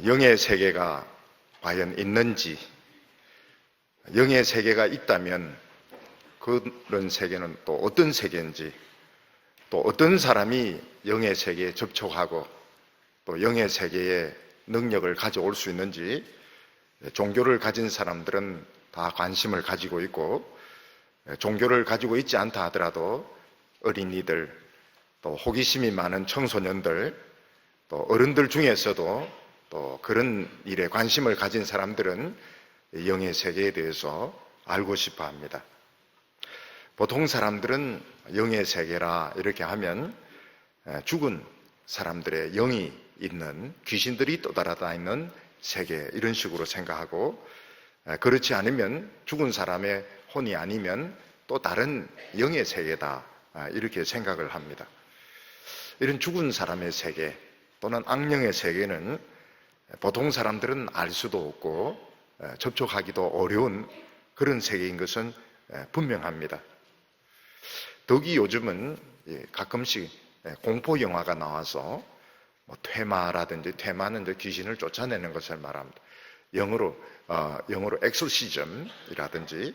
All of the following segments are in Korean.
영의 세계가 과연 있는지, 영의 세계가 있다면 그런 세계는 또 어떤 세계인지, 또 어떤 사람이 영의 세계에 접촉하고 또 영의 세계에 능력을 가져올 수 있는지 종교를 가진 사람들은 다 관심을 가지고 있고, 종교를 가지고 있지 않다 하더라도 어린이들, 또 호기심이 많은 청소년들, 또 어른들 중에서도 또 그런 일에 관심을 가진 사람들은 영의 세계에 대해서 알고 싶어 합니다. 보통 사람들은 영의 세계라 이렇게 하면 죽은 사람들의 영이 있는, 귀신들이 떠돌아다니는 세계, 이런 식으로 생각하고, 그렇지 않으면 죽은 사람의 혼이 아니면 또 다른 영의 세계다, 이렇게 생각을 합니다. 이런 죽은 사람의 세계 또는 악령의 세계는 보통 사람들은 알 수도 없고 접촉하기도 어려운 그런 세계인 것은 분명합니다. 더욱이 요즘은 가끔씩 공포 영화가 나와서 퇴마라든지, 퇴마는 귀신을 쫓아내는 것을 말합니다. 영어로 엑소시즘이라든지,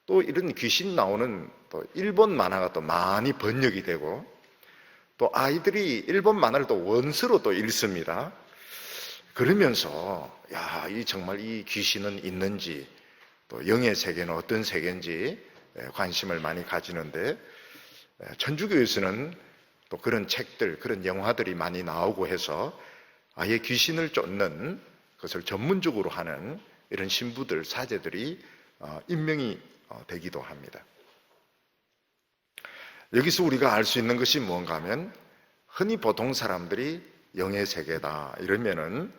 또 이런 귀신 나오는 또 일본 만화가 또 많이 번역이 되고, 또 아이들이 일본 만화를 또 원서로 또 읽습니다. 그러면서 정말 이 귀신은 있는지, 또 영의 세계는 어떤 세계인지 관심을 많이 가지는데, 천주교에서는 또 그런 책들, 그런 영화들이 많이 나오고 해서 아예 귀신을 쫓는 것을 전문적으로 하는 이런 신부들, 사제들이 임명이 되기도 합니다. 여기서 우리가 알 수 있는 것이 뭔가 하면, 흔히 보통 사람들이 영의 세계다 이러면은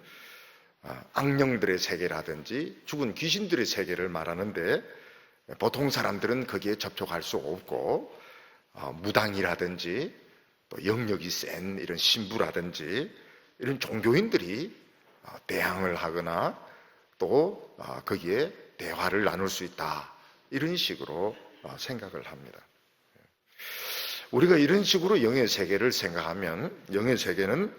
악령들의 세계라든지 죽은 귀신들의 세계를 말하는데, 보통 사람들은 거기에 접촉할 수 없고, 무당이라든지 또 영역이 센 이런 신부라든지 이런 종교인들이 대항을 하거나 또 거기에 대화를 나눌 수 있다, 이런 식으로 생각을 합니다. 우리가 이런 식으로 영의 세계를 생각하면 영의 세계는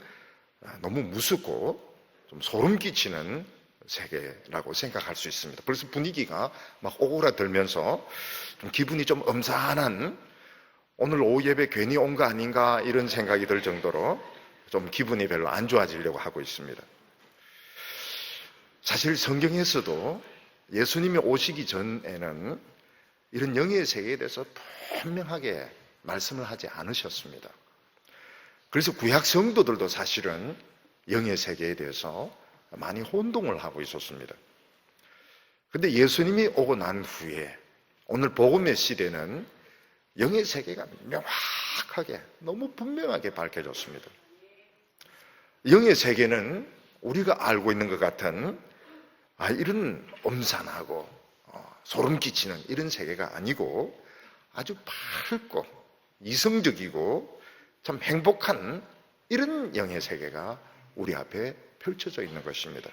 너무 무섭고 좀 소름 끼치는 세계라고 생각할 수 있습니다. 그래서 분위기가 막 오그라들면서 좀 기분이 좀 엄산한, 오늘 오후 예배 괜히 온 거 아닌가 이런 생각이 들 정도로 좀 기분이 별로 안 좋아지려고 하고 있습니다. 사실 성경에서도 예수님이 오시기 전에는 이런 영의 세계에 대해서 분명하게 말씀을 하지 않으셨습니다. 그래서 구약 성도들도 사실은 영의 세계에 대해서 많이 혼동을 하고 있었습니다. 그런데 예수님이 오고 난 후에 오늘 복음의 시대는 영의 세계가 명확하게, 너무 분명하게 밝혀졌습니다. 영의 세계는 우리가 알고 있는 것 같은 이런 엄산하고 소름 끼치는 이런 세계가 아니고, 아주 밝고 이성적이고 참 행복한 이런 영의 세계가 우리 앞에 펼쳐져 있는 것입니다.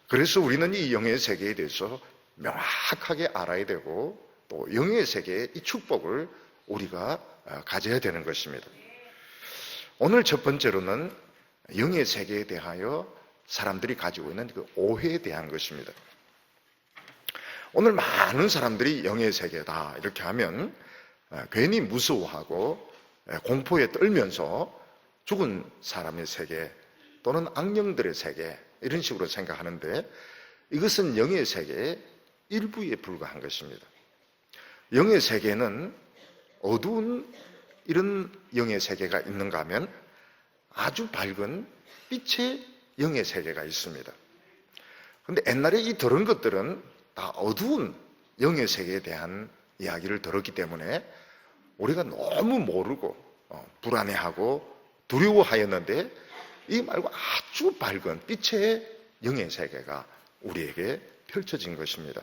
그래서 우리는 이 영의 세계에 대해서 명확하게 알아야 되고, 또 영의 세계의 이 축복을 우리가 가져야 되는 것입니다. 오늘 첫 번째로는 영의 세계에 대하여 사람들이 가지고 있는 그 오해에 대한 것입니다. 오늘 많은 사람들이 영의 세계다 이렇게 하면 괜히 무서워하고 공포에 떨면서 죽은 사람의 세계 또는 악령들의 세계, 이런 식으로 생각하는데, 이것은 영의 세계의 일부에 불과한 것입니다. 영의 세계는 어두운 이런 영의 세계가 있는가 하면 아주 밝은 빛의 영의 세계가 있습니다. 그런데 옛날에 이 들은 것들은 다 어두운 영의 세계에 대한 이야기를 들었기 때문에 우리가 너무 모르고 불안해하고 두려워하였는데, 이 말고 아주 밝은 빛의 영의 세계가 우리에게 펼쳐진 것입니다.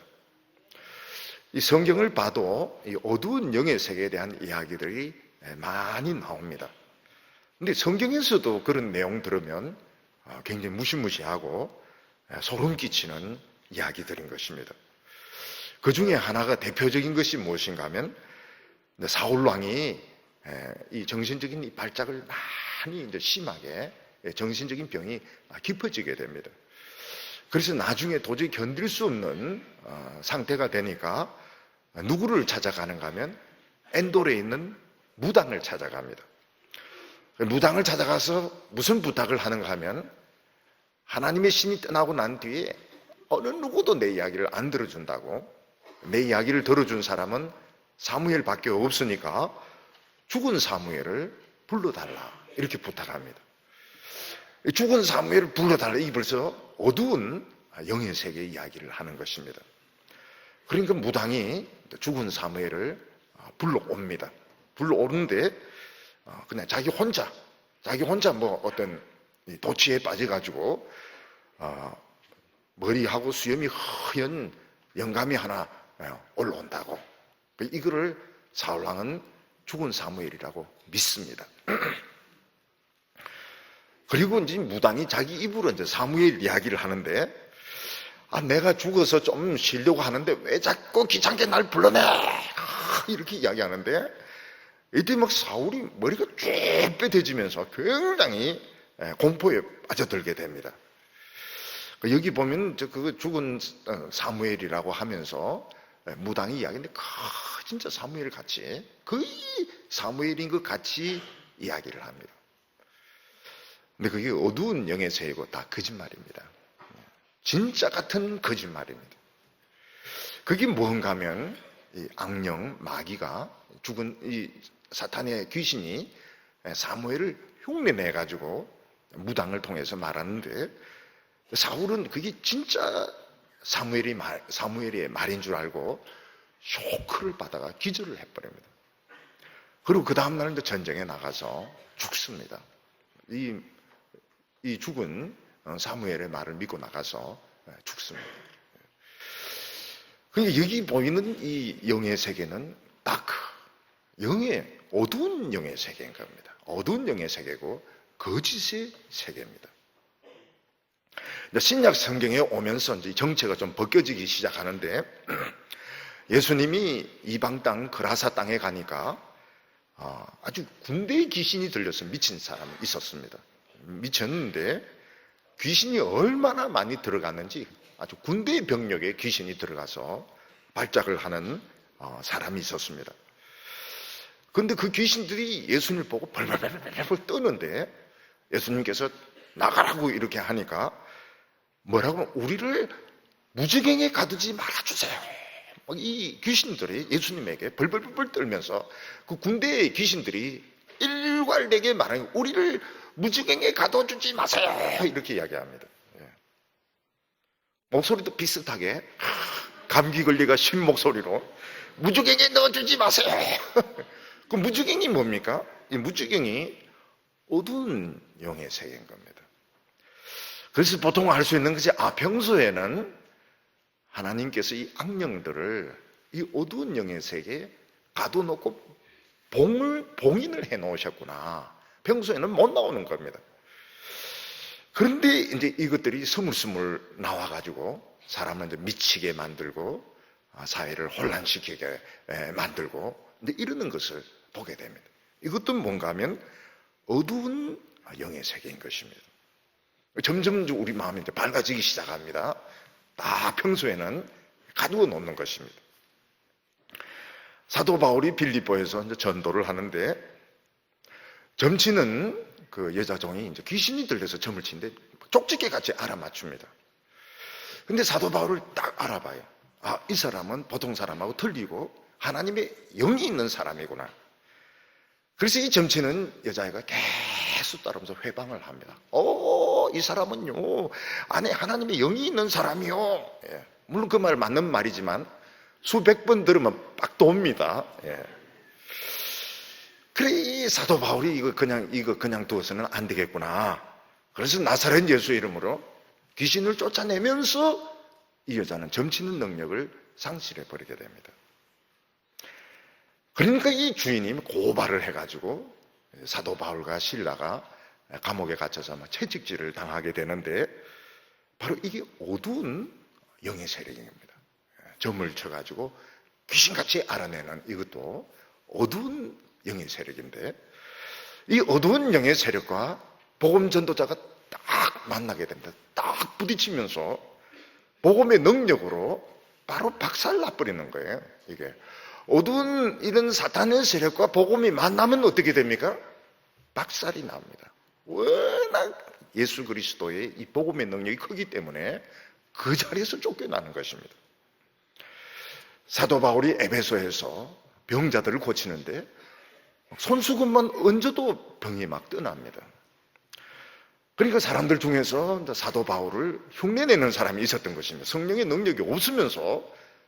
이 성경을 봐도 이 어두운 영의 세계에 대한 이야기들이 많이 나옵니다. 그런데 성경에서도 그런 내용 들으면 굉장히 무시무시하고 소름 끼치는 이야기들인 것입니다. 그 중에 하나가, 대표적인 것이 무엇인가 하면, 사울 왕이 이 정신적인 이 발작을 많이 심하게 정신적인 병이 깊어지게 됩니다. 그래서 나중에 도저히 견딜 수 없는 상태가 되니까 누구를 찾아가는가 하면 엔돌에 있는 무당을 찾아갑니다. 무당을 찾아가서 무슨 부탁을 하는가 하면 하나님의 신이 떠나고 난 뒤에 어느 누구도 내 이야기를 안 들어준다고, 내 이야기를 들어준 사람은 사무엘밖에 없으니까 죽은 사무엘을 불러달라 이렇게 부탁합니다. 죽은 사무엘을 불러달라, 이 벌써 어두운 영의 세계 이야기를 하는 것입니다. 그러니까 무당이 죽은 사무엘을 불러옵니다. 불러오는데 그냥 자기 혼자 뭐 어떤 도취에 빠져가지고 머리하고 수염이 허연 영감이 하나 올라온다고, 이거를 사울왕은 죽은 사무엘이라고 믿습니다. 그리고 이제 무당이 자기 입으로 이제 사무엘 이야기를 하는데, 내가 죽어서 좀 쉬려고 하는데 왜 자꾸 귀찮게 날 불러내? 이렇게 이야기하는데, 이때 막 사울이 머리가 쭈뼛해지면서 굉장히 공포에 빠져들게 됩니다. 여기 보면 그 죽은 사무엘이라고 하면서 무당이 이야기인데 진짜 사무엘 같이, 거의 사무엘인 것 같이 이야기를 합니다. 근데 그게 어두운 영의 세계고 다 거짓말입니다. 진짜 같은 거짓말입니다. 그게 뭔가 하면 이 악령, 마귀가, 죽은 이 사탄의 귀신이 사무엘을 흉내내가지고 무당을 통해서 말하는데, 사울은 그게 진짜 사무엘의 말인 줄 알고 쇼크를 받아가 기절을 해버립니다. 그리고 그 다음날 전쟁에 나가서 죽습니다. 이 죽은 사무엘의 말을 믿고 나가서 죽습니다. 그러니까 여기 보이는 이 영의 세계는 다크, 어두운 영의 세계인 겁니다. 어두운 영의 세계고 거짓의 세계입니다. 신약 성경에 오면서 이제 정체가 좀 벗겨지기 시작하는데, 예수님이 이방 땅 그라사 땅에 가니까 아주 군대의 귀신이 들려서 미친 사람이 있었습니다. 미쳤는데 귀신이 얼마나 많이 들어갔는지 아주 군대의 병력에 귀신이 들어가서 발작을 하는 사람이 있었습니다. 그런데 그 귀신들이 예수님을 보고 벌벌벌벌 떠는데, 예수님께서 나가라고 이렇게 하니까 뭐라고 하면 우리를 무지갱에 가두지 말아주세요. 이 귀신들이 예수님에게 벌벌벌 떨면서 그 군대의 귀신들이 일괄되게 말하는, 우리를 무지갱에 가둬주지 마세요 이렇게 이야기합니다. 목소리도 비슷하게 감기 걸리가 쉰 목소리로 무지갱에 넣어주지 마세요. 그 무지갱이 뭡니까? 이 무지갱이 어두운 영의 세계인 겁니다. 그래서 보통 알 수 있는 것이, 평소에는 하나님께서 이 악령들을 이 어두운 영의 세계에 가둬놓고 봉인을 해 놓으셨구나. 평소에는 못 나오는 겁니다. 그런데 이제 이것들이 스물스물 나와가지고 사람을 이제 미치게 만들고 사회를 혼란시키게 만들고 이제 이러는 것을 보게 됩니다. 이것도 뭔가 하면 어두운 영의 세계인 것입니다. 점점 우리 마음이 이제 밝아지기 시작합니다. 다 평소에는 가두어 놓는 것입니다. 사도 바울이 빌립보에서 이제 전도를 하는데, 점치는 그 여자종이 이제 귀신이 들려서 점을 치는데 쪽집게 같이 알아맞춥니다. 근데 사도 바울을 딱 알아봐요. 이 사람은 보통 사람하고 틀리고 하나님의 영이 있는 사람이구나. 그래서 이 점치는 여자애가 계속 따라오면서 회방을 합니다. 이 사람은요, 안에 하나님의 영이 있는 사람이요. 물론 그 말 맞는 말이지만 수백 번 들으면 빡 돕니다. 그래, 이 사도 바울이 이거 그냥 두어서는 안 되겠구나. 그래서 나사렛 예수 이름으로 귀신을 쫓아내면서 이 여자는 점치는 능력을 상실해 버리게 됩니다. 그러니까 이 주인이 고발을 해가지고 사도 바울과 실라가 감옥에 갇혀서 채찍질을 당하게 되는데, 바로 이게 어두운 영의 세력입니다. 점을 쳐가지고 귀신같이 알아내는 이것도 어두운 영의 세력인데, 이 어두운 영의 세력과 복음 전도자가 딱 만나게 됩니다. 딱 부딪히면서 복음의 능력으로 바로 박살나버리는 거예요. 이게 어두운 이런 사탄의 세력과 복음이 만나면 어떻게 됩니까? 박살이 납니다. 워낙 예수 그리스도의 이 복음의 능력이 크기 때문에 그 자리에서 쫓겨나는 것입니다. 사도 바울이 에베소에서 병자들을 고치는데 손수건만 얹어도 병이 막 떠납니다. 그러니까 사람들 중에서 사도 바울을 흉내내는 사람이 있었던 것입니다. 성령의 능력이 없으면서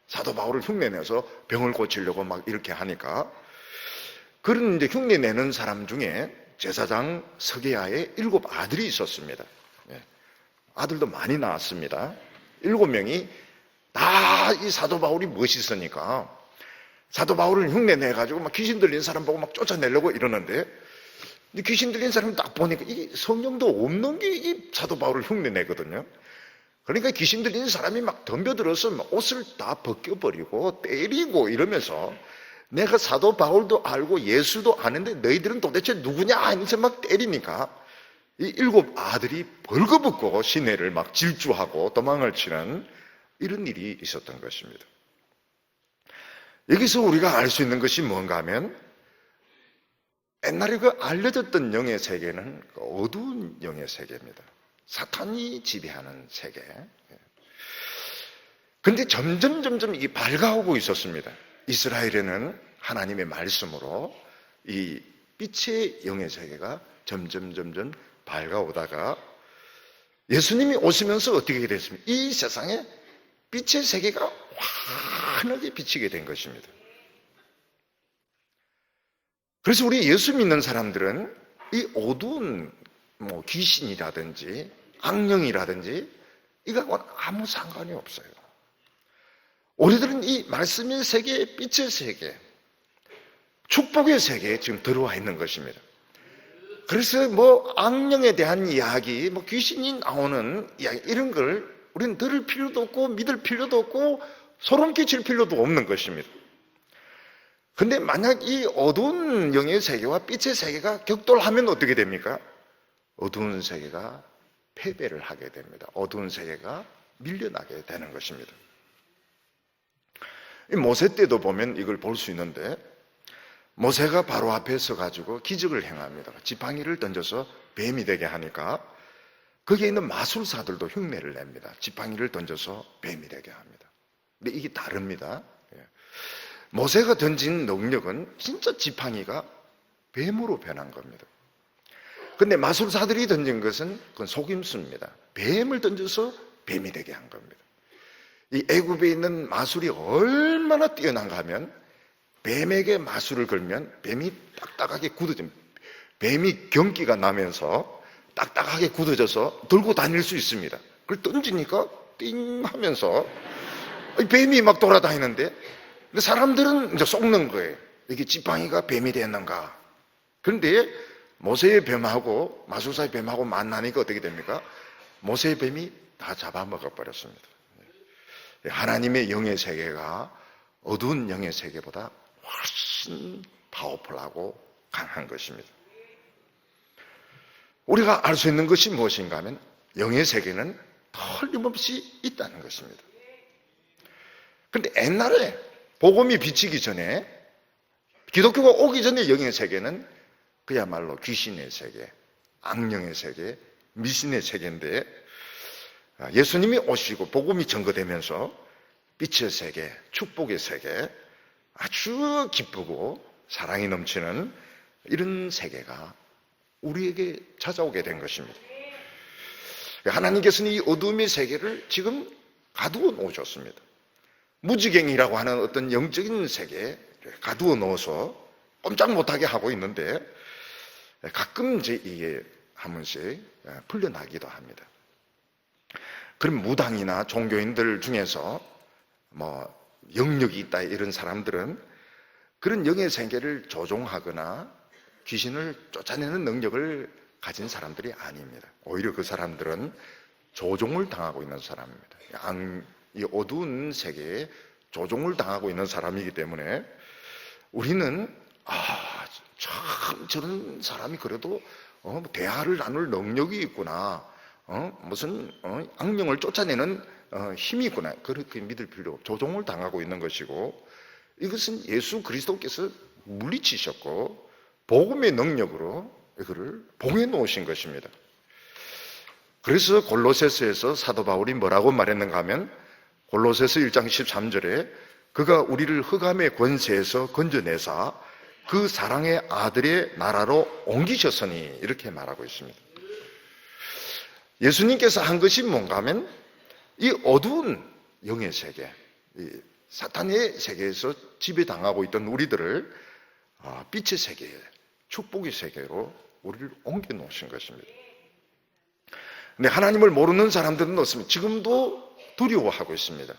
사도 바울을 흉내내서 병을 고치려고 막 이렇게 하니까, 그런 이제 흉내내는 사람 중에 제사장 서게야의 7 아들이 있었습니다. 아들도 많이 낳았습니다. 7명이 다 이 사도 바울이 멋있으니까 사도 바울을 흉내내가지고 막 귀신 들린 사람 보고 막 쫓아내려고 이러는데, 귀신 들린 사람 딱 보니까 이 성령도 없는 게 이 사도 바울을 흉내내거든요. 그러니까 귀신 들린 사람이 막 덤벼들어서 막 옷을 다 벗겨버리고 때리고 이러면서, 내가 사도 바울도 알고 예수도 아는데 너희들은 도대체 누구냐 하면서 막 때리니까 이 7 아들이 벌거벗고 시내를 막 질주하고 도망을 치는 이런 일이 있었던 것입니다. 여기서 우리가 알 수 있는 것이 뭔가 하면, 옛날에 그 알려졌던 영의 세계는 어두운 영의 세계입니다. 사탄이 지배하는 세계. 그런데 점점 이게 밝아오고 있었습니다. 이스라엘에는 하나님의 말씀으로 이 빛의 영의 세계가 점점 밝아오다가 예수님이 오시면서 어떻게 됐습니까? 이 세상에 빛의 세계가 환하게 비치게 된 것입니다. 그래서 우리 예수 믿는 사람들은 이 어두운 귀신이라든지 악령이라든지 이거하고는 아무 상관이 없어요. 우리들은 이 말씀의 세계, 빛의 세계, 축복의 세계에 지금 들어와 있는 것입니다. 그래서 악령에 대한 이야기, 귀신이 나오는 이야기, 이런 걸 우리는 들을 필요도 없고 믿을 필요도 없고 소름 끼칠 필요도 없는 것입니다. 근데 만약 이 어두운 영의 세계와 빛의 세계가 격돌하면 어떻게 됩니까? 어두운 세계가 패배를 하게 됩니다. 어두운 세계가 밀려나게 되는 것입니다. 모세 때도 보면 이걸 볼 수 있는데, 모세가 바로 앞에 서가지고 기적을 행합니다. 지팡이를 던져서 뱀이 되게 하니까 거기에 있는 마술사들도 흉내를 냅니다. 지팡이를 던져서 뱀이 되게 합니다. 근데 이게 다릅니다. 모세가 던진 능력은 진짜 지팡이가 뱀으로 변한 겁니다. 근데 마술사들이 던진 것은 그건 속임수입니다. 뱀을 던져서 뱀이 되게 한 겁니다. 이 애굽에 있는 마술이 얼마나 뛰어난가 하면, 뱀에게 마술을 걸면 뱀이 딱딱하게 굳어집니다. 뱀이 경기가 나면서 딱딱하게 굳어져서 들고 다닐 수 있습니다. 그걸 던지니까 띵 하면서 뱀이 막 돌아다니는데, 근데 사람들은 이제 속는 거예요. 이게 지팡이가 뱀이 됐는가. 그런데 모세의 뱀하고 마술사의 뱀하고 만나니까 어떻게 됩니까? 모세의 뱀이 다 잡아먹어 버렸습니다. 하나님의 영의 세계가 어두운 영의 세계보다 훨씬 파워풀하고 강한 것입니다. 우리가 알 수 있는 것이 무엇인가 하면, 영의 세계는 틀림없이 있다는 것입니다. 그런데 옛날에 복음이 비치기 전에, 기독교가 오기 전에 영의 세계는 그야말로 귀신의 세계, 악령의 세계, 미신의 세계인데, 예수님이 오시고 복음이 전거되면서 빛의 세계, 축복의 세계, 아주 기쁘고 사랑이 넘치는 이런 세계가 우리에게 찾아오게 된 것입니다. 하나님께서는 이 어둠의 세계를 지금 가두어 놓으셨습니다. 무지갱이라고 하는 어떤 영적인 세계에 가두어 넣어서 꼼짝 못하게 하고 있는데, 가끔 이제 이게 한 번씩 풀려나기도 합니다. 그럼 무당이나 종교인들 중에서 영역이 있다 이런 사람들은 그런 영의 세계를 조종하거나 귀신을 쫓아내는 능력을 가진 사람들이 아닙니다. 오히려 그 사람들은 조종을 당하고 있는 사람입니다. 이 어두운 세계에 조종을 당하고 있는 사람이기 때문에 우리는 참 저런 사람이 그래도 대화를 나눌 능력이 있구나. 무슨 악령을 쫓아내는 힘이 있구나. 그렇게 믿을 필요 없고 조종을 당하고 있는 것이고, 이것은 예수 그리스도께서 물리치셨고 복음의 능력으로 이거를 봉해 놓으신 것입니다. 그래서 골로새서에서 사도 바울이 뭐라고 말했는가 하면, 골로새서 1장 13절에 그가 우리를 흑암의 권세에서 건져내사 그 사랑의 아들의 나라로 옮기셨으니, 이렇게 말하고 있습니다. 예수님께서 한 것이 뭔가 하면, 이 어두운 영의 세계, 이 사탄의 세계에서 지배당하고 있던 우리들을 빛의 세계에, 축복의 세계로 우리를 옮겨 놓으신 것입니다. 근데 하나님을 모르는 사람들은 어떻습니까? 지금도 두려워하고 있습니다.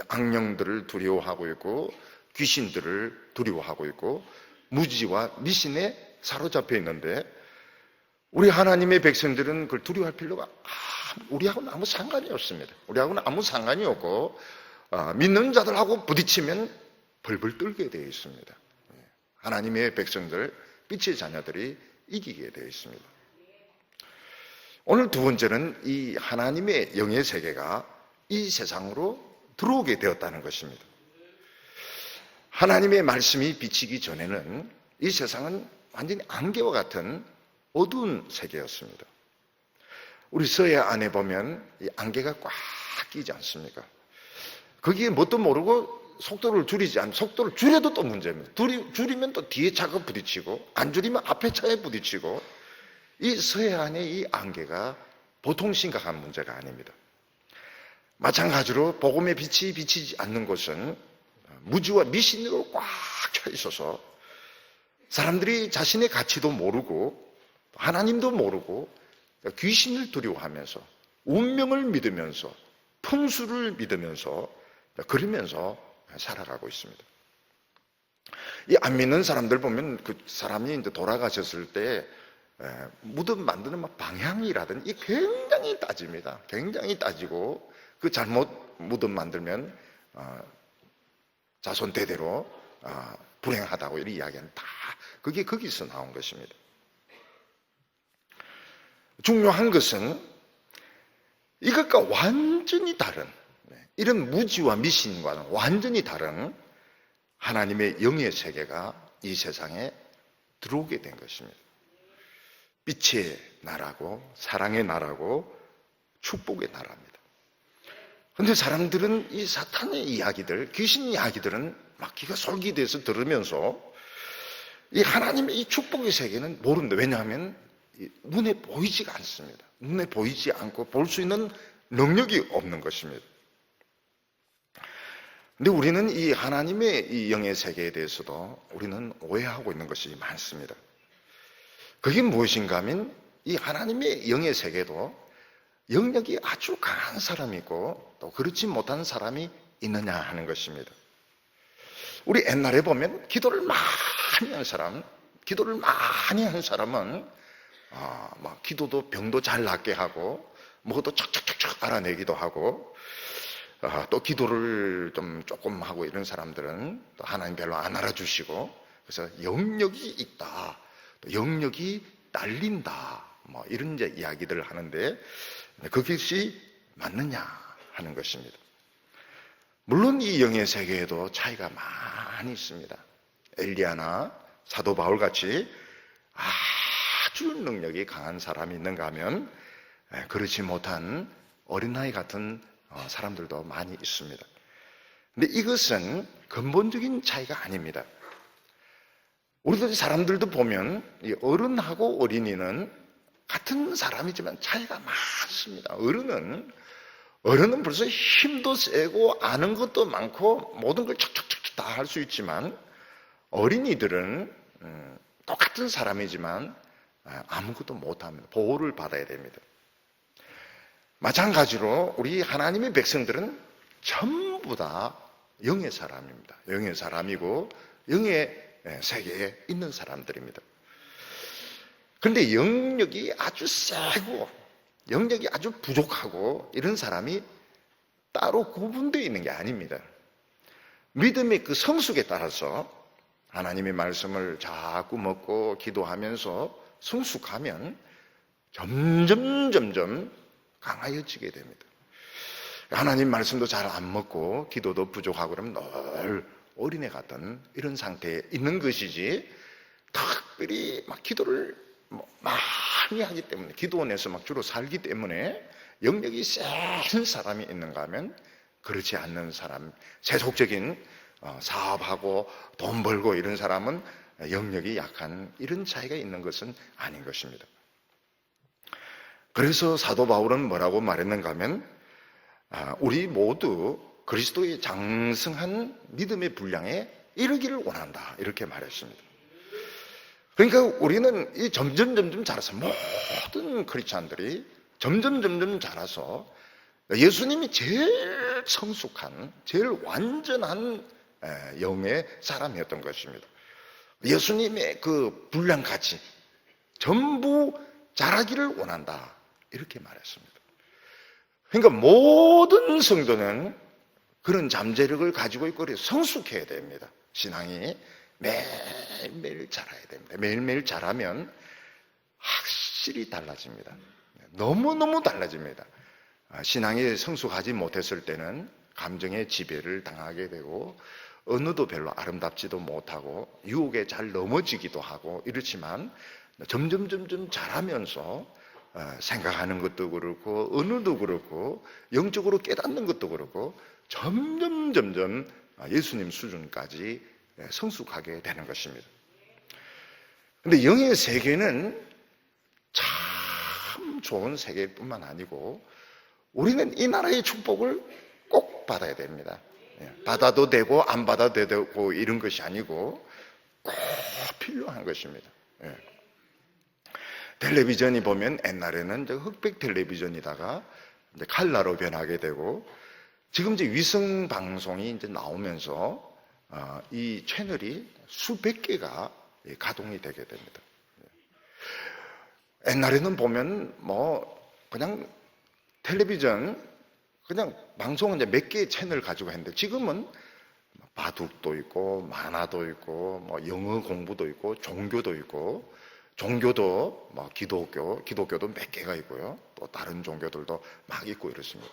악령들을 두려워하고 있고, 귀신들을 두려워하고 있고, 무지와 미신에 사로잡혀 있는데, 우리 하나님의 백성들은 그걸 두려워할 필요가 우리하고는 아무 상관이 없습니다. 우리하고는 아무 상관이 없고, 믿는 자들하고 부딪히면 벌벌 떨게 되어 있습니다. 하나님의 백성들, 빛의 자녀들이 이기게 되어 있습니다. 오늘 두 번째는 이 하나님의 영의 세계가 이 세상으로 들어오게 되었다는 것입니다. 하나님의 말씀이 비치기 전에는 이 세상은 완전히 안개와 같은 어두운 세계였습니다. 우리 서해 안에 보면 이 안개가 꽉 끼지 않습니까? 거기에 뭣도 모르고 속도를 속도를 줄여도 또 문제입니다. 줄이면 또 뒤에 차가 부딪히고, 안 줄이면 앞에 차에 부딪히고, 이 서해 안의 이 안개가 보통 심각한 문제가 아닙니다. 마찬가지로 복음의 빛이 비치지 않는 곳은 무지와 미신으로 꽉 차 있어서 사람들이 자신의 가치도 모르고 하나님도 모르고 귀신을 두려워하면서 운명을 믿으면서 풍수를 믿으면서 그러면서 살아가고 있습니다. 이 안 믿는 사람들 보면 그 사람이 이제 돌아가셨을 때 무덤 만드는 방향이라든지 굉장히 따집니다. 굉장히 따지고, 그 잘못 무덤 만들면 자손 대대로 불행하다고 이런 이야기는 다 그게 거기서 나온 것입니다. 중요한 것은 이것과 완전히 다른, 이런 무지와 미신과는 완전히 다른 하나님의 영의 세계가 이 세상에 들어오게 된 것입니다. 빛의 나라고 사랑의 나라고 축복의 나라입니다. 그런데 사람들은 이 사탄의 이야기들, 귀신 이야기들은 막 귀가 솔깃해서 들으면서 이 하나님의 이 축복의 세계는 모릅니다. 왜냐하면 눈에 보이지가 않습니다. 눈에 보이지 않고 볼 수 있는 능력이 없는 것입니다. 근데 우리는 이 하나님의 이 영의 세계에 대해서도 우리는 오해하고 있는 것이 많습니다. 그게 무엇인가 하면, 이 하나님의 영의 세계도 영역이 아주 강한 사람이 있고 또 그렇지 못한 사람이 있느냐 하는 것입니다. 우리 옛날에 보면 기도를 많이 한 사람은 막 기도도 병도 잘 낫게 하고 뭐도 척척척척 알아내기도 하고, 또 기도를 좀 조금 하고 이런 사람들은 또 하나님 별로 안 알아주시고, 그래서 영역이 있다, 또 영역이 딸린다, 뭐 이런 이제 이야기들을 하는데, 그것이 맞느냐 하는 것입니다. 물론 이 영의 세계에도 차이가 많이 있습니다. 엘리야나 사도 바울 같이 아주 능력이 강한 사람이 있는가 하면 그렇지 못한 어린아이 같은 사람들도 많이 있습니다. 근데 이것은 근본적인 차이가 아닙니다. 우리들 사람들도 보면 어른하고 어린이는 같은 사람이지만 차이가 많습니다. 어른은 벌써 힘도 세고 아는 것도 많고 모든 걸 척척척 다 할 수 있지만, 어린이들은 똑같은 사람이지만 아무것도 못합니다. 보호를 받아야 됩니다. 마찬가지로 우리 하나님의 백성들은 전부 다 영의 사람입니다. 영의 사람이고 영의 세계에 있는 사람들입니다. 그런데 영역이 아주 세고 영역이 아주 부족하고 이런 사람이 따로 구분되어 있는 게 아닙니다. 믿음의 그 성숙에 따라서 하나님의 말씀을 자꾸 먹고 기도하면서 성숙하면 점점 강하여지게 됩니다. 하나님 말씀도 잘 안 먹고 기도도 부족하고 그러면 늘 어린애 같은 이런 상태에 있는 것이지, 특별히 막 기도를 많이 하기 때문에, 기도원에서 막 주로 살기 때문에 영역이 센 사람이 있는가 하면 그렇지 않는 사람, 세속적인 사업하고 돈 벌고 이런 사람은 영역이 약한 이런 차이가 있는 것은 아닌 것입니다. 그래서 사도 바울은 뭐라고 말했는가 하면 우리 모두 그리스도의 장성한 믿음의 분량에 이르기를 원한다, 이렇게 말했습니다. 그러니까 우리는 이 점점 자라서, 모든 크리스찬들이 점점 자라서 예수님이 제일 성숙한, 제일 완전한 영의 사람이었던 것입니다. 예수님의 그 분량같이 전부 자라기를 원한다, 이렇게 말했습니다. 그러니까 모든 성도는 그런 잠재력을 가지고 있고 성숙해야 됩니다. 신앙이 매일매일 자라야 됩니다. 매일매일 자라면 확실히 달라집니다. 너무너무 달라집니다. 신앙이 성숙하지 못했을 때는 감정의 지배를 당하게 되고 언어도 별로 아름답지도 못하고 유혹에 잘 넘어지기도 하고 이렇지만, 점점 자라면서 생각하는 것도 그렇고 언어도 그렇고 영적으로 깨닫는 것도 그렇고 점점 예수님 수준까지 성숙하게 되는 것입니다. 그런데 영의 세계는 참 좋은 세계뿐만 아니고 우리는 이 나라의 축복을 꼭 받아야 됩니다. 받아도 되고 안 받아도 되고 이런 것이 아니고 꼭 필요한 것입니다. 텔레비전이 보면 옛날에는 흑백 텔레비전이다가 이제 칼라로 변하게 되고, 지금 이제 위성 방송이 이제 나오면서 이 채널이 수백 개가 가동이 되게 됩니다. 옛날에는 보면 그냥 텔레비전 그냥 방송은 이제 몇 개의 채널 가지고 했는데, 지금은 바둑도 있고 만화도 있고 영어 공부도 있고 종교도 있고, 종교도 기독교도 몇 개가 있고요. 또 다른 종교들도 막 있고 이렇습니다.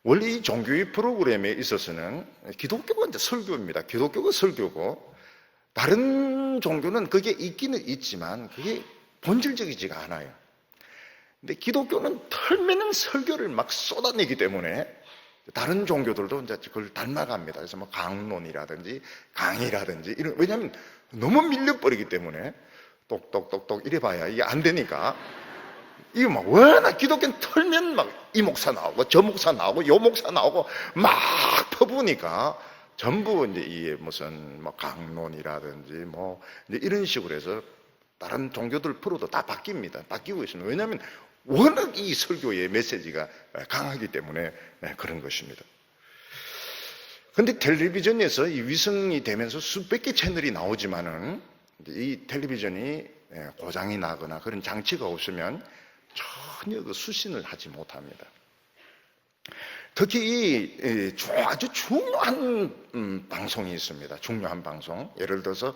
원래 이 종교의 프로그램에 있어서는 기독교가 이제 설교입니다. 기독교가 설교고, 다른 종교는 그게 있기는 있지만 그게 본질적이지가 않아요. 근데 기독교는 털매는 설교를 막 쏟아내기 때문에 다른 종교들도 이제 그걸 닮아갑니다. 그래서 강론이라든지 강의라든지 이런, 왜냐하면 너무 밀려버리기 때문에 똑똑똑똑 이래봐야 이게 안 되니까, 이거 워낙 기독교는 털면 이 목사 나오고 저 목사 나오고 요 목사 나오고 막 퍼부으니까 전부 이제 이 무슨 강론이라든지 이제 이런 식으로 해서 다른 종교들 프로도 다 바뀌고 있습니다. 왜냐하면 워낙 이 설교의 메시지가 강하기 때문에 그런 것입니다. 그런데 텔레비전에서 이 위성이 되면서 수백 개 채널이 나오지만은 이 텔레비전이 고장이 나거나 그런 장치가 없으면 전혀 그 수신을 하지 못합니다. 특히 아주 중요한 방송이 있습니다. 중요한 방송. 예를 들어서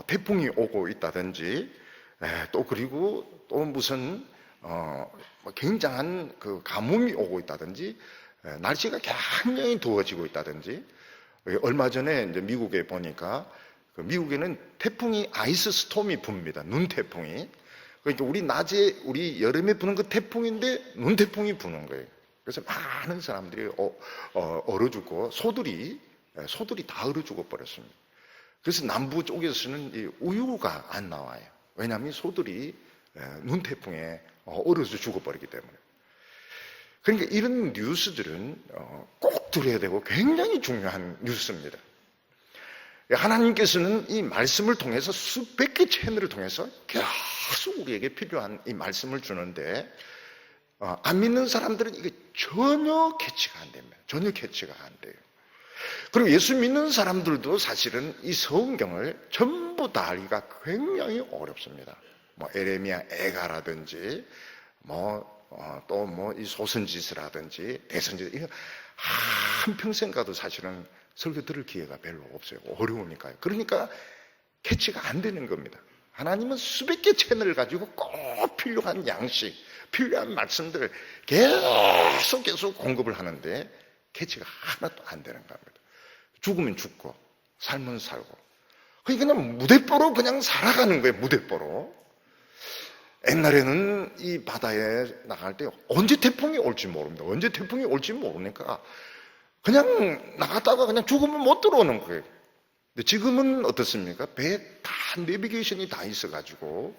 태풍이 오고 있다든지, 또 그리고 또 무슨 굉장한 그 가뭄이 오고 있다든지, 날씨가 굉장히 더워지고 있다든지. 얼마 전에 이제 미국에 보니까 미국에는 태풍이 아이스 스톰이 붑니다. 눈 태풍이. 그러니까 우리 여름에 부는 그 태풍인데 눈 태풍이 부는 거예요. 그래서 많은 사람들이 얼어 죽고 소들이 다 얼어 죽어 버렸습니다. 그래서 남부 쪽에서는 이 우유가 안 나와요. 왜냐하면 소들이 눈 태풍에 얼어서 죽어버리기 때문에. 그러니까 이런 뉴스들은 꼭 들어야 되고 굉장히 중요한 뉴스입니다. 하나님께서는 이 말씀을 통해서 수백 개 채널을 통해서 계속 우리에게 필요한 이 말씀을 주는데, 안 믿는 사람들은 이게 전혀 캐치가 안 됩니다. 전혀 캐치가 안 돼요. 그리고 예수 믿는 사람들도 사실은 이 성경을 전부 다 알기가 굉장히 어렵습니다. 에레미야 애가라든지 또 이 소선지스라든지 대선지스, 이거 한평생 가도 사실은 설교 들을 기회가 별로 없어요. 어려우니까요. 그러니까 캐치가 안 되는 겁니다. 하나님은 수백 개 채널을 가지고 꼭 필요한 양식, 필요한 말씀들을 계속 공급을 하는데 캐치가 하나도 안 되는 겁니다. 죽으면 죽고 살면 살고 그냥 무대뽀로 그냥 살아가는 거예요. 무대뽀로. 옛날에는 이 바다에 나갈 때 언제 태풍이 올지 모릅니다. 언제 태풍이 올지 모르니까 그냥 나갔다가 그냥 죽으면 못 들어오는 거예요. 근데 지금은 어떻습니까? 배에 다 내비게이션이 다 있어가지고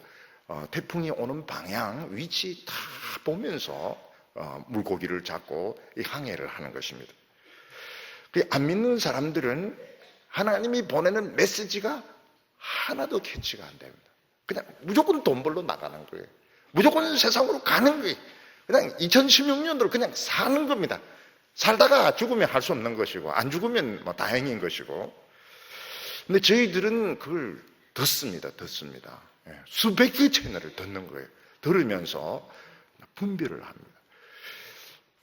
태풍이 오는 방향, 위치 다 보면서 물고기를 잡고 이 항해를 하는 것입니다. 안 믿는 사람들은 하나님이 보내는 메시지가 하나도 캐치가 안 됩니다. 그냥 무조건 돈 벌러 나가는 거예요. 무조건 세상으로 가는 거예요. 그냥 2016년도로 그냥 사는 겁니다. 살다가 죽으면 할 수 없는 것이고 안 죽으면 뭐 다행인 것이고. 근데 저희들은 그걸 듣습니다. 수백 개 채널을 듣는 거예요. 들으면서 분별을 합니다.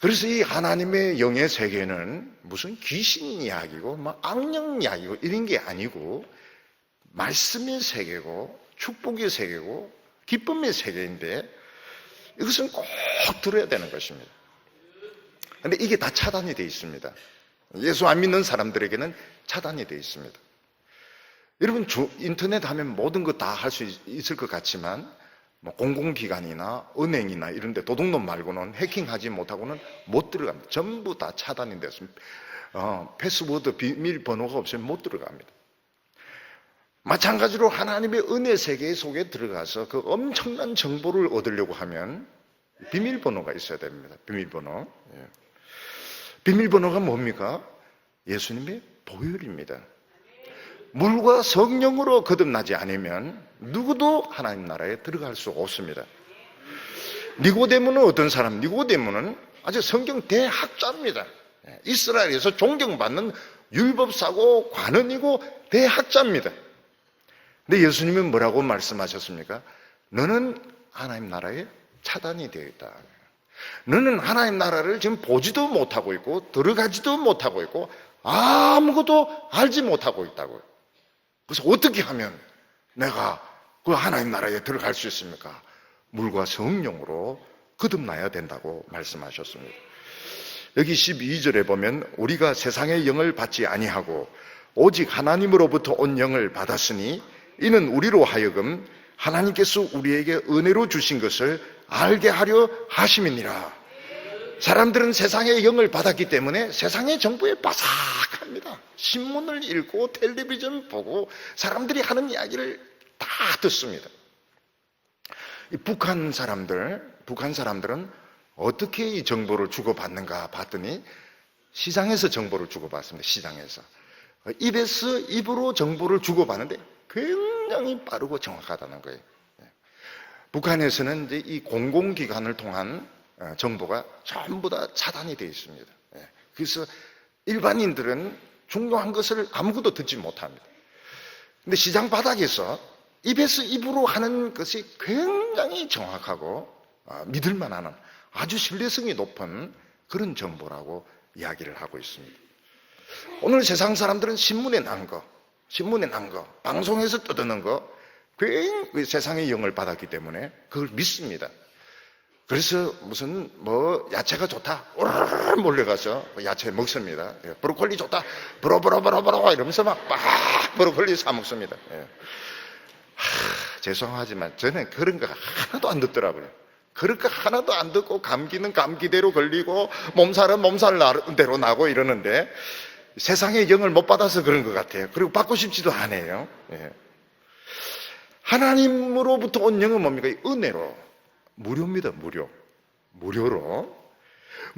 그래서 이 하나님의 영의 세계는 무슨 귀신 이야기고 뭐 악령 이야기고 이런 게 아니고 말씀의 세계고 축복의 세계고 기쁨의 세계인데 이것은 꼭 들어야 되는 것입니다. 그런데 이게 다 차단이 되어 있습니다. 예수 안 믿는 사람들에게는 차단이 되어 있습니다. 여러분 인터넷 하면 모든 거 다 할 수 있을 것 같지만 뭐 공공기관이나 은행이나 이런 데 도둑놈 말고는 해킹하지 못하고는 못 들어갑니다. 전부 다 차단이 됐습니다. 패스워드 비밀번호가 없으면 못 들어갑니다. 마찬가지로 하나님의 은혜 세계 속에 들어가서 그 엄청난 정보를 얻으려고 하면 비밀번호가 있어야 됩니다. 비밀번호. 비밀번호가 뭡니까? 예수님의 보혈입니다. 물과 성령으로 거듭나지 않으면 누구도 하나님 나라에 들어갈 수 없습니다. 니고데모는 어떤 사람? 니고데모는 아주 성경 대학자입니다. 이스라엘에서 존경받는 율법사고 관원이고 대학자입니다. 근데 예수님은 뭐라고 말씀하셨습니까? 너는 하나님 나라에 차단이 되어 있다. 너는 하나님 나라를 지금 보지도 못하고 있고 들어가지도 못하고 있고 아무것도 알지 못하고 있다고요. 그래서 어떻게 하면 내가 그 하나님 나라에 들어갈 수 있습니까? 물과 성령으로 거듭나야 된다고 말씀하셨습니다. 여기 12절에 보면 우리가 세상의 영을 받지 아니하고 오직 하나님으로부터 온 영을 받았으니 이는 우리로 하여금 하나님께서 우리에게 은혜로 주신 것을 알게 하려 하심이니라. 사람들은 세상의 영을 받았기 때문에 세상의 정보에 바삭합니다. 신문을 읽고 텔레비전 보고 사람들이 하는 이야기를 다 듣습니다. 북한 사람들은 어떻게 이 정보를 주고받는가 봤더니 시장에서 정보를 주고받습니다. 시장에서. 입에서 입으로 정보를 주고받는데 굉장히 빠르고 정확하다는 거예요. 북한에서는 이제 이 공공기관을 통한 정보가 전부 다 차단이 되어 있습니다. 그래서 일반인들은 중요한 것을 아무것도 듣지 못합니다. 근데 시장 바닥에서 입에서 입으로 하는 것이 굉장히 정확하고 믿을 만한 아주 신뢰성이 높은 그런 정보라고 이야기를 하고 있습니다. 오늘 세상 사람들은 신문에 난 거, 방송에서 떠드는 거, 굉장히 세상의 영을 받았기 때문에 그걸 믿습니다. 그래서 무슨 야채가 좋다 몰려가서 야채 먹습니다. 브로콜리 좋다 브로브로브로브로 이러면서 막 브로콜리 사 먹습니다. 죄송하지만 저는 그런 거 하나도 안 듣더라고요. 그런 거 하나도 안 듣고 감기는 감기대로 걸리고 몸살은 몸살대로 나고 이러는데 세상의 영을 못 받아서 그런 것 같아요. 그리고 받고 싶지도 않아요. 하나님으로부터 온 영은 뭡니까? 은혜로 무료입니다.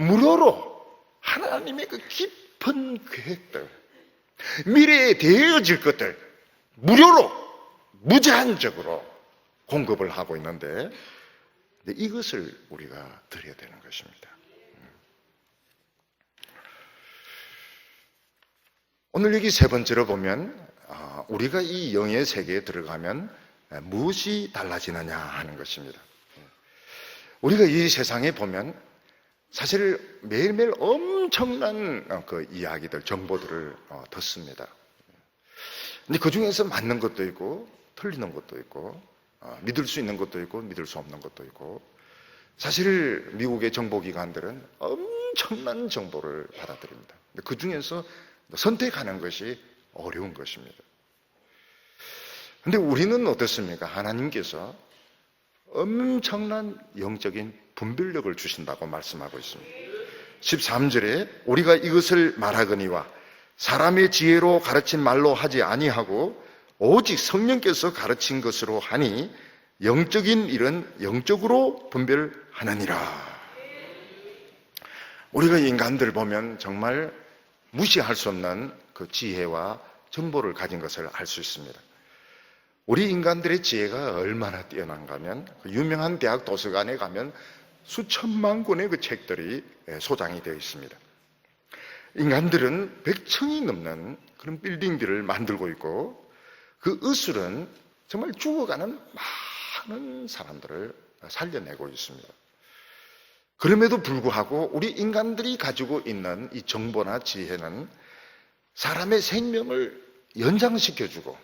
무료로 하나님의 그 깊은 계획들, 미래에 되어질 것들 무료로 무제한적으로 공급을 하고 있는데 이것을 우리가 드려야 되는 것입니다. 오늘 여기 세 번째로 보면 우리가 이 영의 세계에 들어가면 무엇이 달라지느냐 하는 것입니다. 우리가 이 세상에 보면 사실 매일매일 엄청난 그 이야기들, 정보들을 듣습니다. 근데 그 중에서 맞는 것도 있고 틀리는 것도 있고 믿을 수 있는 것도 있고 믿을 수 없는 것도 있고, 사실 미국의 정보기관들은 엄청난 정보를 받아들입니다. 그 중에서 선택하는 것이 어려운 것입니다. 근데 우리는 어떻습니까? 하나님께서 엄청난 영적인 분별력을 주신다고 말씀하고 있습니다. 13절에 우리가 이것을 말하거니와 사람의 지혜로 가르친 말로 하지 아니하고 오직 성령께서 가르친 것으로 하니 영적인 일은 영적으로 분별하느니라. 우리가 인간들 보면 정말 무시할 수 없는 그 지혜와 정보를 가진 것을 알 수 있습니다. 우리 인간들의 지혜가 얼마나 뛰어난가 하면 유명한 대학 도서관에 가면 수천만 권의 그 책들이 소장이 되어 있습니다. 인간들은 100층이 넘는 그런 빌딩들을 만들고 있고, 그 의술은 정말 죽어가는 많은 사람들을 살려내고 있습니다. 그럼에도 불구하고 우리 인간들이 가지고 있는 이 정보나 지혜는 사람의 생명을 연장시켜주고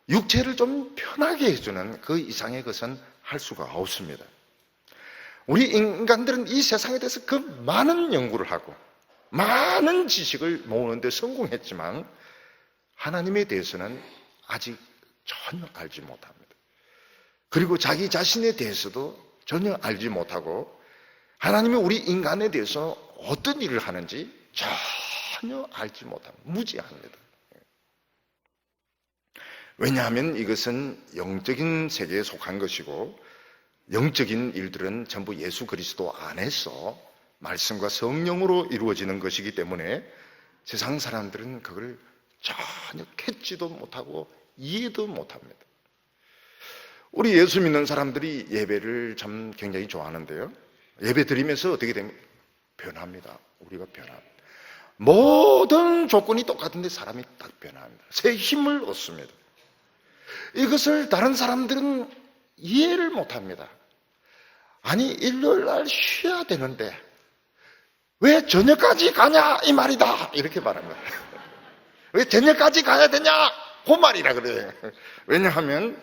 육체를 좀 편하게 해주는 그 이상의 것은 할 수가 없습니다. 우리 인간들은 이 세상에 대해서 그 많은 연구를 하고 많은 지식을 모으는 데 성공했지만 하나님에 대해서는 아직 전혀 알지 못합니다. 그리고 자기 자신에 대해서도 전혀 알지 못하고 하나님이 우리 인간에 대해서 어떤 일을 하는지 전혀 알지 못합니다. 무지합니다. 왜냐하면 이것은 영적인 세계에 속한 것이고 영적인 일들은 전부 예수 그리스도 안에서 말씀과 성령으로 이루어지는 것이기 때문에 세상 사람들은 그걸 전혀 캐지도 못하고 이해도 못합니다. 우리 예수 믿는 사람들이 예배를 참 굉장히 좋아하는데요, 예배 드리면서 어떻게 됩니까? 변합니다. 우리가 변합니다. 모든 조건이 똑같은데 사람이 딱 변합니다. 새 힘을 얻습니다. 이것을 다른 사람들은 이해를 못합니다. 아니, 일요일 날 쉬어야 되는데 왜 저녁까지 가냐 이 말이다, 이렇게 말합니다. 왜 저녁까지 가야 되냐 그 말이라 그래요. 왜냐하면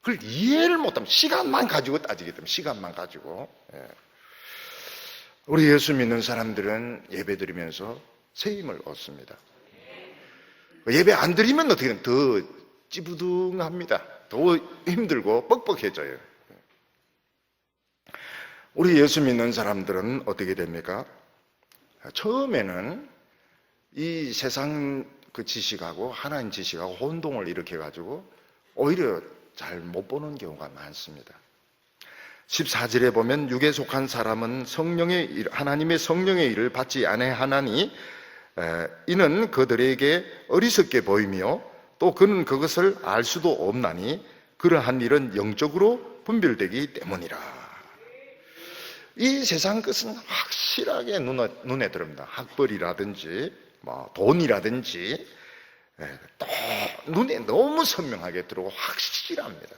그걸 이해를 못합니다. 시간만 가지고 따지기 때문에, 시간만 가지고. 우리 예수 믿는 사람들은 예배 드리면서 새 힘을 얻습니다. 예배 안 드리면 어떻게 되면 더 찌부둥합니다. 더 힘들고 뻑뻑해져요. 우리 예수 믿는 사람들은 어떻게 됩니까? 처음에는 이 세상 그 지식하고 하나님 지식하고 혼동을 일으켜가지고 오히려 잘 못 보는 경우가 많습니다. 14절에 보면 육에 속한 사람은 하나님의 성령의 일을 받지 아니하나니 이는 그들에게 어리석게 보이며 또 그는 그것을 알 수도 없나니 그러한 일은 영적으로 분별되기 때문이라. 이 세상 것은 확실하게 눈에 들어옵니다. 학벌이라든지 돈이라든지 또 눈에 너무 선명하게 들어오고 확실합니다.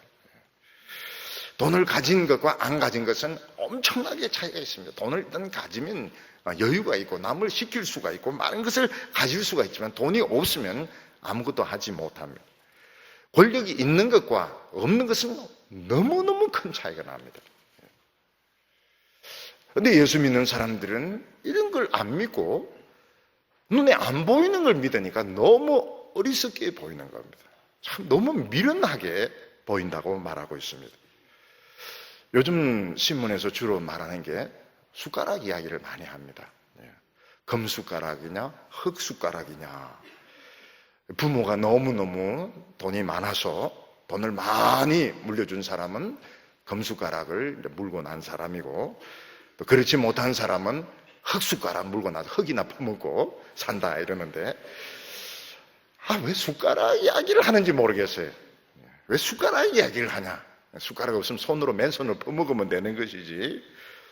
돈을 가진 것과 안 가진 것은 엄청나게 차이가 있습니다. 돈을 일단 가지면 여유가 있고 남을 시킬 수가 있고 많은 것을 가질 수가 있지만 돈이 없으면 아무것도 하지 못합니다. 권력이 있는 것과 없는 것은 너무너무 큰 차이가 납니다. 그런데 예수 믿는 사람들은 이런 걸 안 믿고 눈에 안 보이는 걸 믿으니까 너무 어리석게 보이는 겁니다. 참 너무 미련하게 보인다고 말하고 있습니다. 요즘 신문에서 주로 말하는 게 숟가락 이야기를 많이 합니다. 금숟가락이냐 흙숟가락이냐. 부모가 너무너무 돈이 많아서 돈을 많이 물려준 사람은 금숟가락을 물고 난 사람이고, 또 그렇지 못한 사람은 흙숟가락 물고 나서 흙이나 퍼먹고 산다 이러는데, 왜 숟가락 이야기를 하는지 모르겠어요. 왜 숟가락 이야기를 하냐. 숟가락 없으면 손으로 맨손으로 퍼먹으면 되는 것이지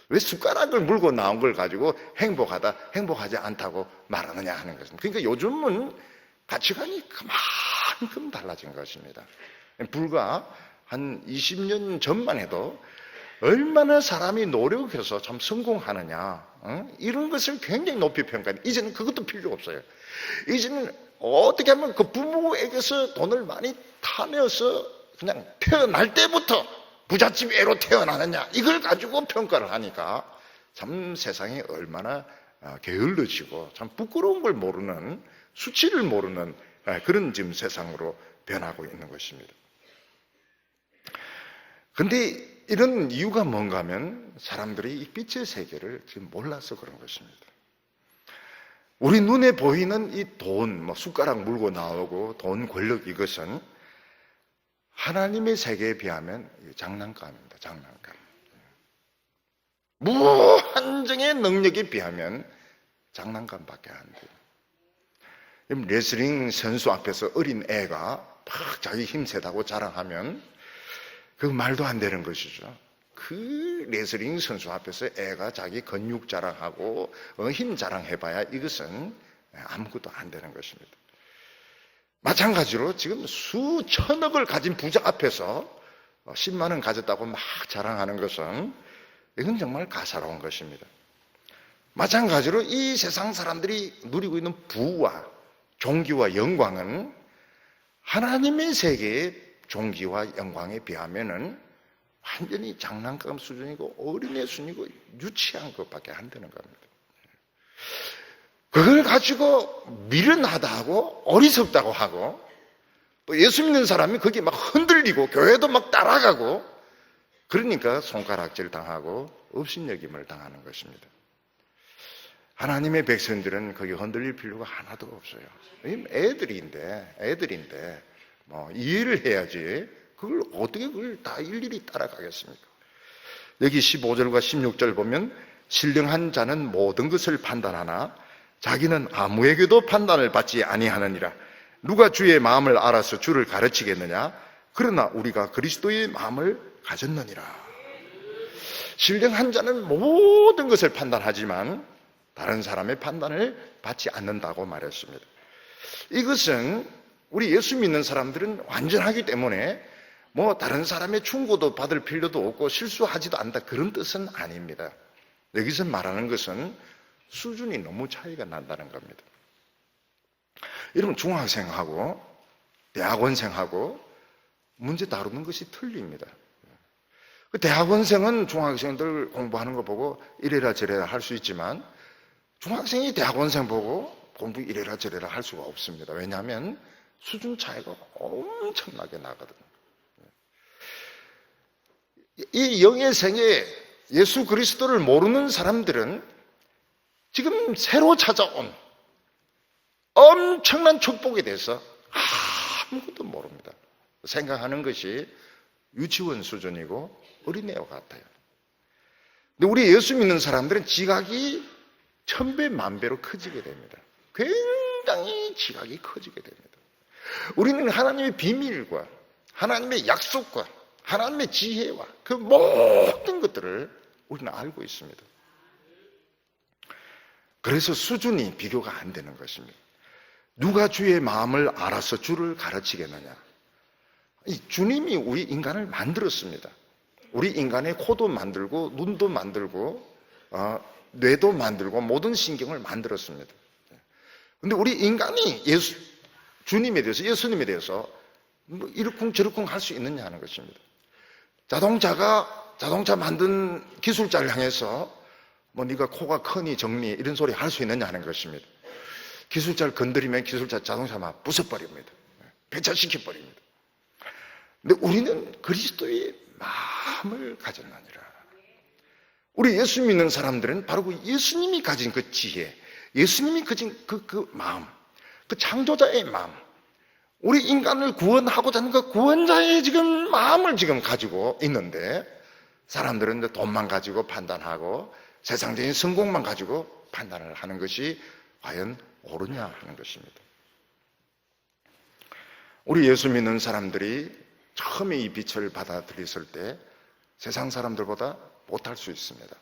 왜 숟가락을 물고 나온 걸 가지고 행복하지 않다고 말하느냐 하는 것입니다. 그러니까 요즘은 가치관이 그만큼 달라진 것입니다. 불과 한 20년 전만 해도 얼마나 사람이 노력해서 참 성공하느냐, 이런 것을 굉장히 높이 평가합니다. 이제는 그것도 필요 없어요. 이제는 어떻게 하면 그 부모에게서 돈을 많이 타내어서 그냥 태어날 때부터 부잣집 애로 태어나느냐 이걸 가지고 평가를 하니까 참 세상이 얼마나 게을러지고 참 부끄러운 걸 모르는, 수치를 모르는 그런 지금 세상으로 변하고 있는 것입니다. 그런데 이런 이유가 뭔가 하면 사람들이 이 빛의 세계를 지금 몰라서 그런 것입니다. 우리 눈에 보이는 이 돈, 숟가락 물고 나오고 돈, 권력, 이것은 하나님의 세계에 비하면 장난감입니다. 장난감. 무한정의 능력에 비하면 장난감밖에 안 돼요. 레슬링 선수 앞에서 어린 애가 막 자기 힘 세다고 자랑하면 그 말도 안 되는 것이죠. 그 레슬링 선수 앞에서 애가 자기 근육 자랑하고 힘 자랑해봐야 이것은 아무것도 안 되는 것입니다. 마찬가지로 지금 수천억을 가진 부자 앞에서 10만 원 가졌다고 막 자랑하는 것은 이건 정말 가사로운 것입니다. 마찬가지로 이 세상 사람들이 누리고 있는 부와 존귀와 영광은 하나님의 세계의 존귀와 영광에 비하면은 완전히 장난감 수준이고 어린애 수준이고 유치한 것밖에 안 되는 겁니다. 그걸 가지고 미련하다 하고 어리석다고 하고 또 예수 믿는 사람이 거기에 막 흔들리고 교회도 막 따라가고 그러니까 손가락질 당하고 업신여김을 당하는 것입니다. 하나님의 백성들은 거기 흔들릴 필요가 하나도 없어요. 애들인데 뭐 이해를 해야지 그걸 어떻게 그걸 다 일일이 따라가겠습니까? 여기 15절과 16절 보면 신령한 자는 모든 것을 판단하나 자기는 아무에게도 판단을 받지 아니하느니라. 누가 주의 마음을 알아서 주를 가르치겠느냐? 그러나 우리가 그리스도의 마음을 가졌느니라. 신령한 자는 모든 것을 판단하지만 다른 사람의 판단을 받지 않는다고 말했습니다. 이것은 우리 예수 믿는 사람들은 완전하기 때문에 뭐 다른 사람의 충고도 받을 필요도 없고 실수하지도 않다 그런 뜻은 아닙니다. 여기서 말하는 것은 수준이 너무 차이가 난다는 겁니다. 여러분 중학생하고 대학원생하고 문제 다루는 것이 틀립니다. 대학원생은 중학생들 공부하는 거 보고 이래라 저래라 할 수 있지만 중학생이 대학원생 보고 공부 이래라 저래라 할 수가 없습니다. 왜냐하면 수준 차이가 엄청나게 나거든요. 이 영의 생에 예수 그리스도를 모르는 사람들은 지금 새로 찾아온 엄청난 축복에 대해서 아무것도 모릅니다. 생각하는 것이 유치원 수준이고 어린애와 같아요. 근데 우리 예수 믿는 사람들은 지각이 1000배, 10,000배로 커지게 됩니다. 굉장히 지각이 커지게 됩니다. 우리는 하나님의 비밀과 하나님의 약속과 하나님의 지혜와 그 모든 것들을 우리는 알고 있습니다. 그래서 수준이 비교가 안 되는 것입니다. 누가 주의 마음을 알아서 주를 가르치겠느냐? 주님이 우리 인간을 만들었습니다. 우리 인간의 코도 만들고 눈도 만들고 뇌도 만들고 모든 신경을 만들었습니다. 그런데 우리 인간이 주님에 대해서 예수님에 대해서 뭐 이러쿵저러쿵 할 수 있느냐 하는 것입니다. 자동차 만든 기술자를 향해서 뭐 네가 코가 크니 적니 이런 소리 할 수 있느냐 하는 것입니다. 기술자를 건드리면 자동차 막 부숴버립니다. 폐차시켜버립니다. 근데 우리는 그리스도의 마음을 가졌느니라. 우리 예수 믿는 사람들은 바로 그 예수님이 가진 그 지혜, 예수님이 가진 그 마음, 그 창조자의 마음, 우리 인간을 구원하고자 하는 그 구원자의 지금 마음을 지금 가지고 있는데 사람들은 이제 돈만 가지고 판단하고 세상적인 성공만 가지고 판단을 하는 것이 과연 옳으냐 하는 것입니다. 우리 예수 믿는 사람들이 처음에 이 빛을 받아들였을 때 세상 사람들보다 못할 수 있습니다.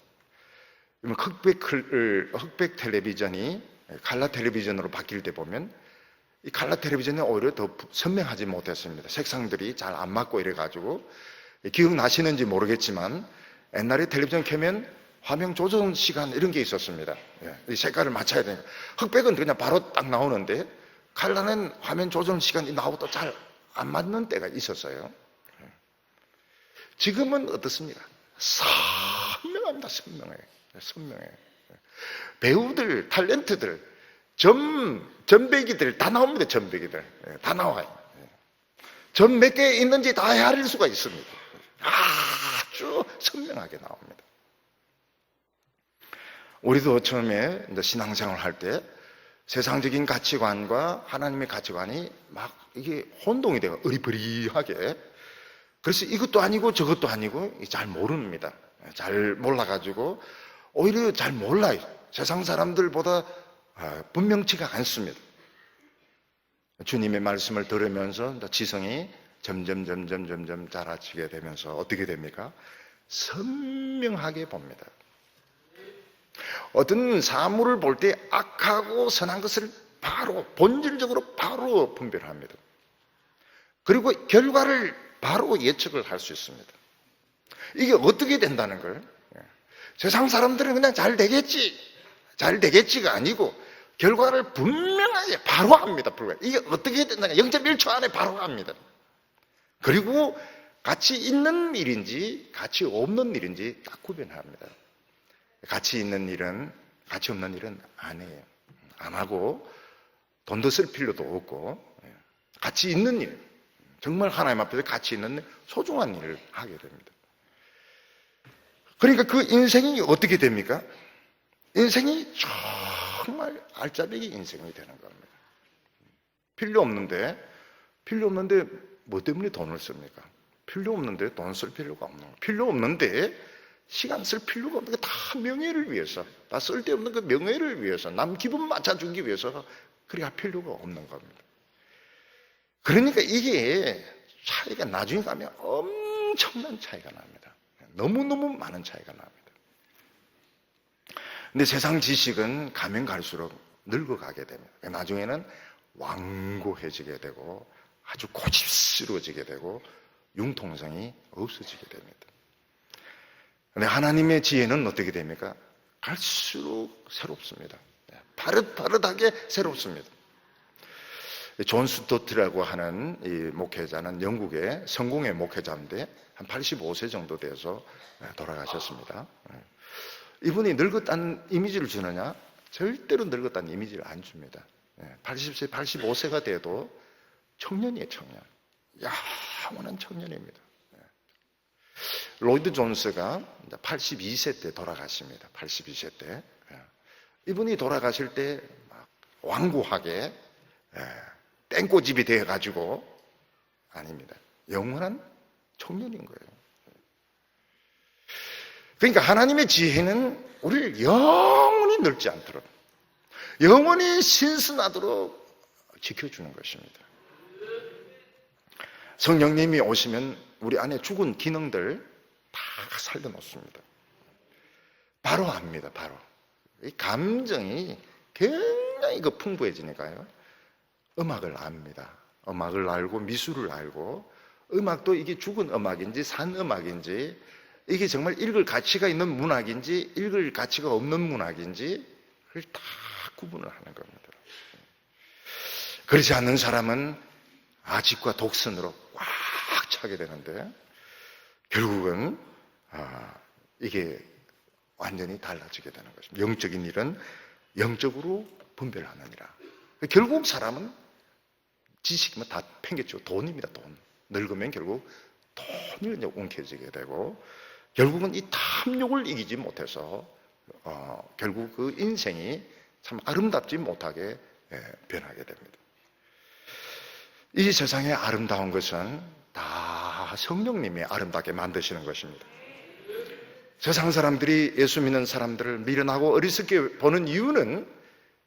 흑백 텔레비전이 칼라 텔레비전으로 바뀔 때 보면 이 칼라 텔레비전이 오히려 더 선명하지 못했습니다. 색상들이 잘 안 맞고 이래가지고 기억나시는지 모르겠지만 옛날에 텔레비전 켜면 화면 조정 시간 이런 게 있었습니다. 이 색깔을 맞춰야 되니까 흑백은 그냥 바로 딱 나오는데 칼라는 화면 조정 시간이 나오고 또 잘 안 맞는 때가 있었어요. 지금은 어떻습니까? 선명합니다. 선명해. 배우들, 탤런트들, 전배기들 다 나옵니다. 전배기들 다 나와요. 전 몇 개 있는지 다 헤아릴 수가 있습니다. 아주 선명하게 나옵니다. 우리도 처음에 이제 신앙생활 할 때 세상적인 가치관과 하나님의 가치관이 막 이게 혼동이 돼요. 으리버리하게. 그래서 이것도 아니고 저것도 아니고 잘 모릅니다. 잘 몰라가지고 오히려 잘 몰라요. 세상 사람들보다 분명치가 않습니다. 주님의 말씀을 들으면서 지성이 점점 자라치게 되면서 어떻게 됩니까? 선명하게 봅니다. 어떤 사물을 볼 때 악하고 선한 것을 바로 본질적으로 바로 분별합니다. 그리고 결과를 바로 예측을 할 수 있습니다. 이게 어떻게 된다는 걸 세상 사람들은 그냥 잘 되겠지가 아니고 결과를 분명하게 바로 합니다. 이게 어떻게 된다는 0.1초 안에 바로 합니다. 그리고 가치 있는 일인지 가치 없는 일인지 딱 구별합니다. 가치 있는 일은 가치 없는 일은 안 해요. 안 하고 돈도 쓸 필요도 없고 가치 있는 일, 정말 하나님 앞에서 가치 있는 일, 소중한 일을 하게 됩니다. 그러니까 그 인생이 어떻게 됩니까? 인생이 정말 알짜배기 인생이 되는 겁니다. 필요 없는데 뭐 때문에 돈을 씁니까? 필요 없는데 돈 쓸 필요가 없는 거예요. 필요 없는데 시간 쓸 필요가 없는 게 다 명예를 위해서, 다 쓸데없는 그 명예를 위해서, 남 기분 맞춰주기 위해서 그렇게 할 필요가 없는 겁니다. 그러니까 이게 차이가 나중에 가면 엄청난 차이가 납니다. 너무너무 많은 차이가 납니다. 근데 세상 지식은 가면 갈수록 늙어가게 됩니다. 나중에는 완고해지게 되고 아주 고집스러워지게 되고 융통성이 없어지게 됩니다. 근데 하나님의 지혜는 어떻게 됩니까? 갈수록 새롭습니다. 바릇바릇하게 새롭습니다. 존 스토트라고 하는 이 목회자는 영국의 성공의 목회자인데 한 85세 정도 돼서 돌아가셨습니다. 이분이 늙었다는 이미지를 주느냐? 절대로 늙었다는 이미지를 안 줍니다. 80세, 85세가 돼도 청년이에요, 청년. 영원한 청년입니다. 로이드 존스가 82세 때 돌아가십니다. 82세 때. 이분이 돌아가실 때 막 완고하게 땡꼬집이 되어가지고 아닙니다. 영원한 청년인 거예요. 그러니까 하나님의 지혜는 우리를 영원히 늙지 않도록, 영원히 신선하도록 지켜주는 것입니다. 성령님이 오시면 우리 안에 죽은 기능들 다 살려놓습니다. 바로 압니다. 바로. 이 감정이 굉장히 풍부해지니까요. 음악을 압니다. 음악을 알고 미술을 알고, 음악도 이게 죽은 음악인지 산 음악인지, 이게 정말 읽을 가치가 있는 문학인지 읽을 가치가 없는 문학인지 그걸 다 구분을 하는 겁니다. 그렇지 않는 사람은 아집과 독선으로 꽉 차게 되는데 결국은 이게 완전히 달라지게 되는 것입니다. 영적인 일은 영적으로 분별하느니라. 결국 사람은 지식이면 다 팽개치고 돈입니다. 돈. 늙으면 결국 돈이 이제 움켜쥐게 되고 결국은 이 탐욕을 이기지 못해서 결국 그 인생이 참 아름답지 못하게 변하게 됩니다. 이 세상의 아름다운 것은 다 성령님이 아름답게 만드시는 것입니다. 세상 사람들이 예수 믿는 사람들을 미련하고 어리석게 보는 이유는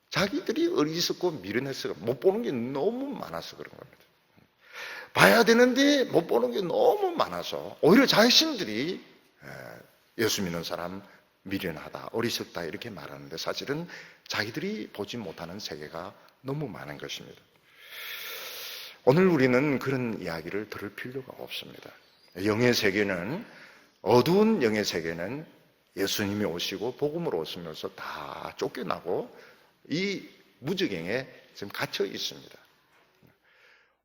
자기들이 어리석고 미련해서 못 보는 게 너무 많아서 그런 겁니다. 봐야 되는데 못 보는 게 너무 많아서 오히려 자신들이 예수 믿는 사람 미련하다, 어리석다 이렇게 말하는데 사실은 자기들이 보지 못하는 세계가 너무 많은 것입니다. 오늘 우리는 그런 이야기를 들을 필요가 없습니다. 영의 세계는, 어두운 영의 세계는 예수님이 오시고 복음으로 오시면서 다 쫓겨나고 이 무지경에 지금 갇혀 있습니다.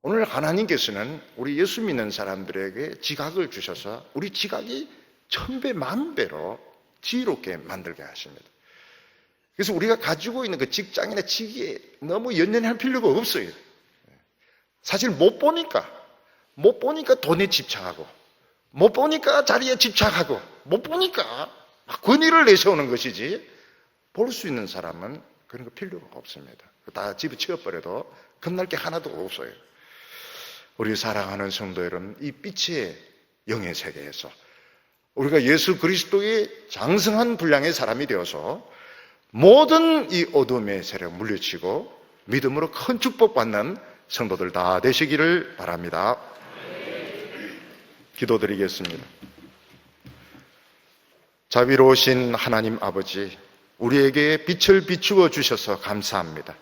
오늘 하나님께서는 우리 예수 믿는 사람들에게 지각을 주셔서 우리 지각이 1000배, 10,000배로 지혜롭게 만들게 하십니다. 그래서 우리가 가지고 있는 그 직장이나 직위에 너무 연연할 필요가 없어요. 사실 못 보니까 돈에 집착하고, 못 보니까 자리에 집착하고, 못 보니까 막 권위를 내세우는 것이지, 볼 수 있는 사람은 그런 거 필요가 없습니다. 다 집어치워버려도 겁날 게 하나도 없어요. 우리 사랑하는 성도 여러분, 이 빛의 영의 세계에서 우리가 예수 그리스도의 장성한 분량의 사람이 되어서 모든 이 어둠의 세력 물리치고 믿음으로 큰 축복받는 성도들 다 되시기를 바랍니다. 기도드리겠습니다. 자비로우신 하나님 아버지, 우리에게 빛을 비추어 주셔서 감사합니다.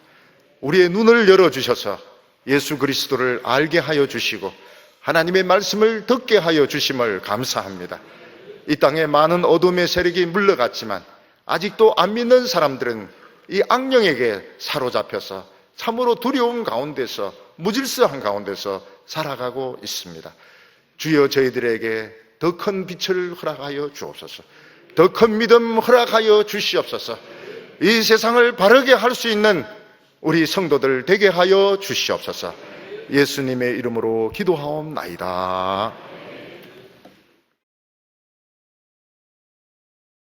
우리의 눈을 열어주셔서 예수 그리스도를 알게 하여 주시고 하나님의 말씀을 듣게 하여 주심을 감사합니다. 이 땅에 많은 어둠의 세력이 물러갔지만 아직도 안 믿는 사람들은 이 악령에게 사로잡혀서 참으로 두려움 가운데서, 무질서한 가운데서 살아가고 있습니다. 주여, 저희들에게 더 큰 빛을 허락하여 주옵소서. 더 큰 믿음 허락하여 주시옵소서. 이 세상을 바르게 할 수 있는 우리 성도들 되게 하여 주시옵소서. 예수님의 이름으로 기도하옵나이다.